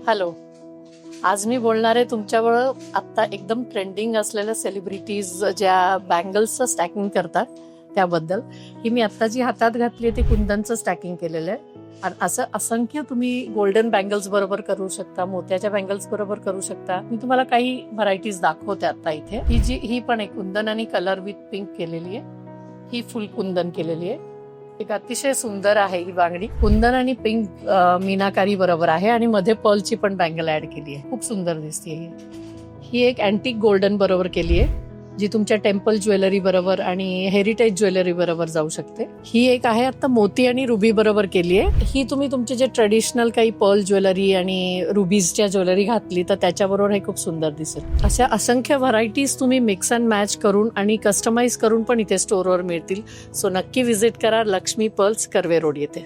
Hello. आज मी बोलणार आहे तुमच्यावर आत्ता एकदम ट्रेंडिंग असलेल्या सेलिब्रिटीज ज्या बँगल्सचं स्टॅकिंग करतात त्याबद्दल. ही मी आत्ता जी हातात घातली आहे ती कुंदनचं स्टॅकिंग केलेलं आहे. आणि असं असंख्य तुम्ही गोल्डन बँगल्स बरोबर करू शकता, मोत्याच्या बँगल्स बरोबर करू शकता. मी तुम्हाला काही व्हरायटीज दाखवते आता इथे. ही पण आहे कुंदन आणि कलर विथ पिंक केलेली आहे. ही फुल कुंदन केलेली आहे. एक अतिशय सुंदर आहे ही बांगडी. कुंदन आणि पिंक मीनाकारी बरोबर आहे आणि मध्ये पर्लची पण बँगल ऍड केली आहे. खूप सुंदर दिसते ही एक अँटिक गोल्डन बरोबर केली आहे जी तुमच्या टेम्पल ज्वेलरी बरोबर आणि हेरिटेज ज्वेलरी बरोबर जाऊ शकते. ही एक आहे आता मोती आणि रुबी बरोबर केली आहे. ही तुम्ही तुमचे जे ट्रेडिशनल काही पर्ल ज्वेलरी आणि रुबीजच्या ज्वेलरी घातली तर त्याच्याबरोबर हे खूप सुंदर दिसेल. अशा असंख्य व्हरायटीज तुम्ही मिक्स अँड मॅच करून आणि कस्टमाइज करून पण इथे स्टोअरवर मिळतील. सो नक्की व्हिजिट करा लक्ष्मी पर्ल्स कर्वे रोड येथे.